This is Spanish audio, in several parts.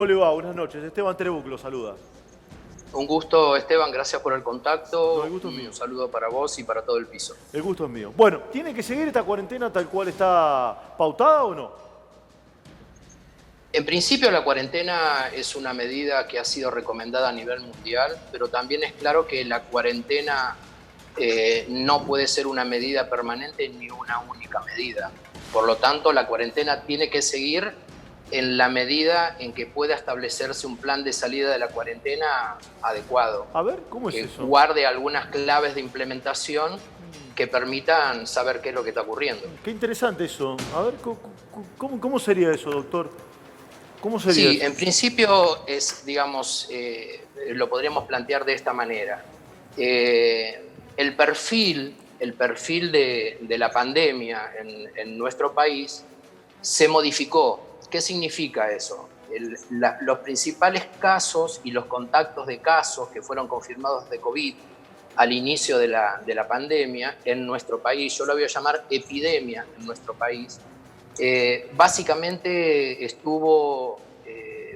¿Cómo le va? Buenas noches. Esteban Trebuch lo saluda. Un gusto, Esteban, gracias por el No, el contacto. gusto es mío. Un saludo para vos y para todo el piso. El gusto es mío. Bueno, ¿tiene que seguir esta cuarentena tal cual está pautada o no? En principio, la cuarentena es una medida que ha sido recomendada a nivel mundial, pero también es claro que la cuarentena no puede ser una medida permanente ni una única medida. Por lo tanto, la cuarentena tiene que seguir en la medida en que pueda establecerse un plan de salida de la cuarentena adecuado, A ver, ¿cómo es que eso? guarde algunas claves de implementación que permitan saber qué es lo que está ocurriendo. Qué interesante eso. A ver, ¿cómo sería eso, doctor? ¿Cómo sería Sí, eso? en principio es, digamos, lo podríamos plantear de esta manera. El perfil de la pandemia en nuestro país se modificó. ¿Qué significa eso? Los principales casos y los contactos de casos que fueron confirmados de COVID al inicio de la pandemia en nuestro país, yo lo voy a llamar epidemia en nuestro país, básicamente estuvo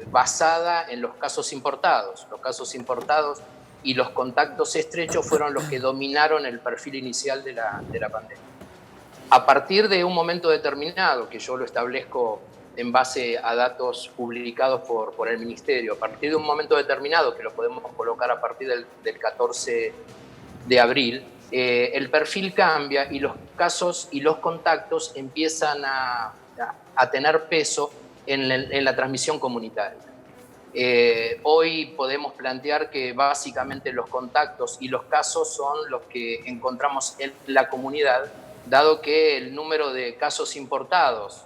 basada en los casos importados. Los casos importados y los contactos estrechos fueron los que dominaron el perfil inicial de la pandemia. A partir de un momento determinado, que yo lo establezco en base a datos publicados por el Ministerio, a partir de un momento determinado, que lo podemos colocar a partir del 14 de abril, el perfil cambia y los casos y los contactos empiezan a tener peso en la transmisión comunitaria. Hoy podemos plantear que básicamente los contactos y los casos son los que encontramos en la comunidad, dado que el número de casos importados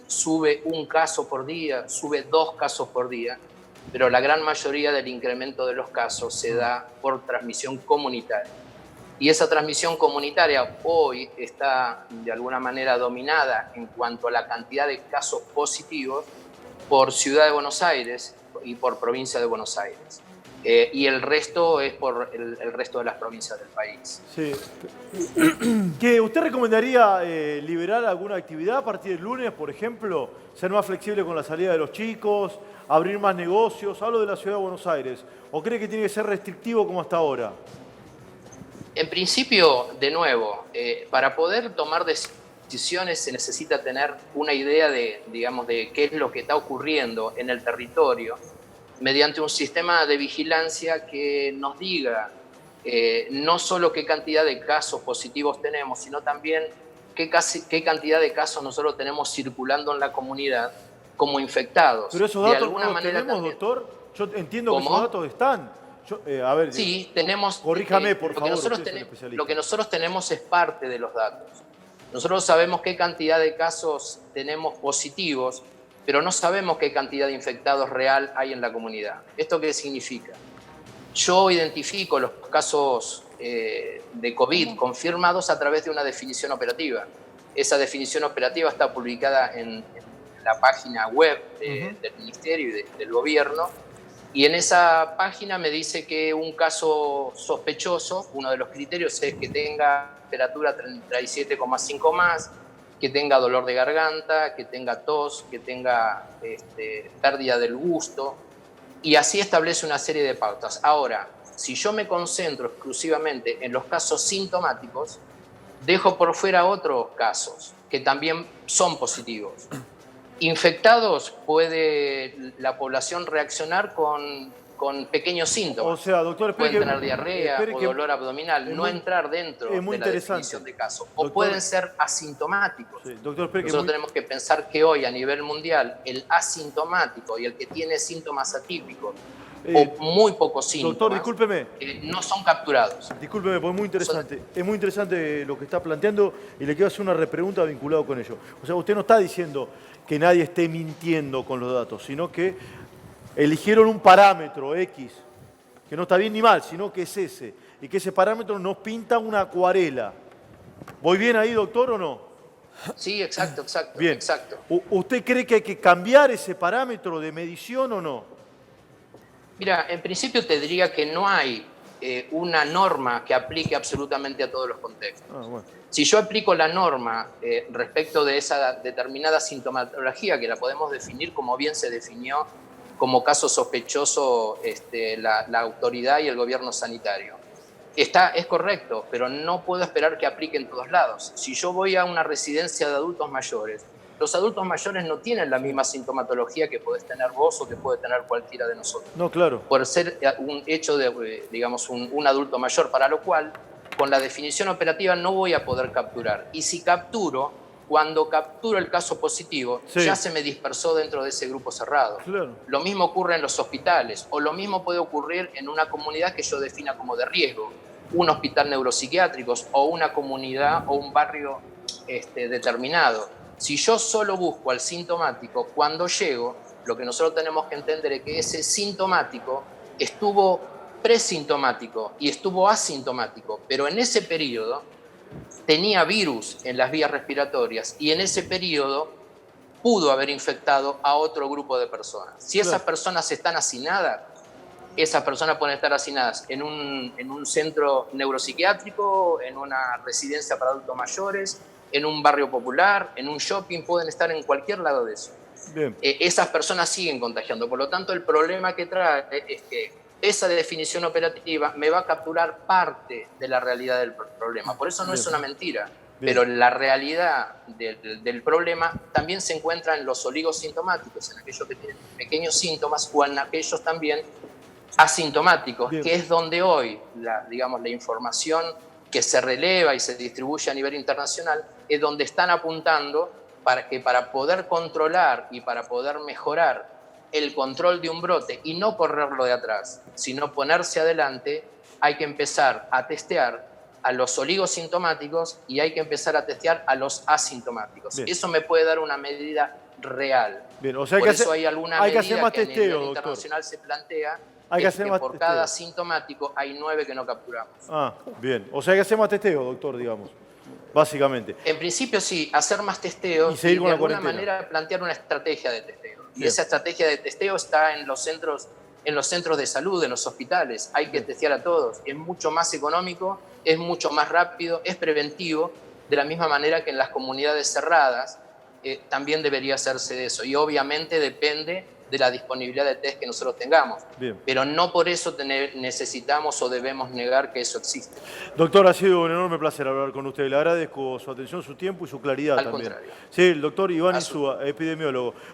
sube un caso por día, sube 2 casos por día, pero la gran mayoría del incremento de los casos se da por transmisión comunitaria. Y esa transmisión comunitaria hoy está de alguna manera dominada en cuanto a la cantidad de casos positivos por Ciudad de Buenos Aires y por Provincia de Buenos Aires. Y el resto es por el resto de las provincias del país. Sí. ¿Que usted recomendaría liberar alguna actividad a partir del lunes, por ejemplo? Ser más flexible con la salida de los chicos, abrir más negocios. Hablo de la Ciudad de Buenos Aires. ¿O cree que tiene que ser restrictivo como hasta ahora? En principio, de nuevo, para poder tomar decisiones se necesita tener una idea de, digamos, de qué es lo que está ocurriendo en el territorio mediante un sistema de vigilancia que nos diga no solo qué cantidad de casos positivos tenemos, sino también qué cantidad de casos nosotros tenemos circulando en la comunidad como infectados. Pero esos De datos no alguna los manera tenemos, también. doctor. Yo entiendo que esos ¿Cómo? datos están. A ver, Sí, tenemos, corríjame, por lo que favor, nosotros usted es el lo especialista. que nosotros tenemos es parte de los datos. Nosotros sabemos qué cantidad de casos tenemos positivos, pero no sabemos qué cantidad de infectados real hay en la comunidad. ¿Esto qué significa? Yo identifico los casos de COVID confirmados a través de una definición operativa. Esa definición operativa está publicada en la página web del Ministerio y del Gobierno, y en esa página me dice que un caso sospechoso, uno de los criterios es que tenga temperatura 37,5 más, que tenga dolor de garganta, que tenga tos, que tenga pérdida del gusto, y así establece una serie de pautas. Ahora, si yo me concentro exclusivamente en los casos sintomáticos, dejo por fuera otros casos que también son positivos. Infectados puede la población reaccionar con pequeños O síntomas. sea, doctor, Pueden tener diarrea espere o que dolor abdominal, es no muy, entrar dentro es muy de la interesante. definición de caso. O pueden Doctor, ser asintomáticos. sí, doctor, espere que es Nosotros muy... tenemos que pensar que hoy a nivel mundial el asintomático y el que tiene síntomas atípicos o eh, muy pocos doctor, síntomas discúlpeme. no son capturados. Discúlpeme, porque es muy interesante. Es muy interesante lo que está planteando y le quiero hacer una repregunta vinculada con ello. O sea, usted no está diciendo que nadie esté mintiendo con los datos, sino que eligieron un parámetro X, que no está bien ni mal, sino que es ese, y que ese parámetro nos pinta una acuarela. ¿Voy bien ahí, doctor, o no? Sí, exacto, exacto, Bien. exacto. ¿Usted cree que hay que cambiar ese parámetro de medición o no? Mira, en principio te diría que no hay una norma que aplique absolutamente a todos los contextos. Ah, bueno. Si yo aplico la norma respecto de esa determinada sintomatología, que la podemos definir como bien se definió como caso sospechoso la autoridad y el gobierno sanitario. Es correcto, pero no puedo esperar que aplique en todos lados. Si yo voy a una residencia de adultos mayores, los adultos mayores no tienen la misma sintomatología que podés tener vos o que puede tener cualquiera de nosotros. No, claro. Por ser un hecho de, digamos, un adulto mayor, para lo cual, con la definición operativa no voy a poder capturar. Y si capturo, cuando capturo el caso positivo, Sí. ya se me dispersó dentro de ese grupo cerrado. Claro. Lo mismo ocurre en los hospitales, o lo mismo puede ocurrir en una comunidad que yo defina como de riesgo, un hospital neuropsiquiátrico o una comunidad o un barrio determinado. Si yo solo busco al sintomático, cuando llego, lo que nosotros tenemos que entender es que ese sintomático estuvo presintomático y estuvo asintomático, pero en ese periodo tenía virus en las vías respiratorias y en ese periodo pudo haber infectado a otro grupo de personas. Si esas personas están hacinadas, esas personas pueden estar hacinadas en un centro neuropsiquiátrico, en una residencia para adultos mayores, en un barrio popular, en un shopping, pueden estar en cualquier lado de eso. Bien. Esas personas siguen contagiando. Por lo tanto, el problema que trae es que esa definición operativa me va a capturar parte de la realidad del problema. Por eso no es una mentira. Bien. Pero la realidad del problema también se encuentra en los oligosintomáticos, en aquellos que tienen pequeños síntomas o en aquellos también asintomáticos, Bien. que es donde hoy la información que se releva y se distribuye a nivel internacional es donde están apuntando para que para poder controlar y para poder mejorar el control de un brote y no correrlo de atrás, sino ponerse adelante, hay que empezar a testear a los oligosintomáticos y hay que empezar a testear a los asintomáticos. Bien. Eso me puede dar una medida real. Bien, o sea, Por eso hay alguna medida hacer más que a testeo, nivel doctor. internacional se plantea, Hay que es hacer que más por testeo. cada asintomático hay 9 que no capturamos. Ah, bien. O sea, hay que hacer más testeo, doctor, digamos. Básicamente. En principio sí, hacer más testeos Y seguir con de la alguna cuarentena. manera plantear una estrategia de testeo. Y Bien. esa estrategia de testeo está en los centros de salud, en los hospitales. Hay que testear a todos. Es mucho más económico, es mucho más rápido, es preventivo, de la misma manera que en las comunidades cerradas también debería hacerse de eso. Y obviamente depende de la disponibilidad de test que nosotros tengamos. Bien. Pero no por eso necesitamos o debemos negar que eso existe. Doctor, ha sido un enorme placer hablar con usted. Le agradezco su atención, su tiempo y su claridad Al también. contrario. Sí, el doctor Iván A su- Insúa, epidemiólogo.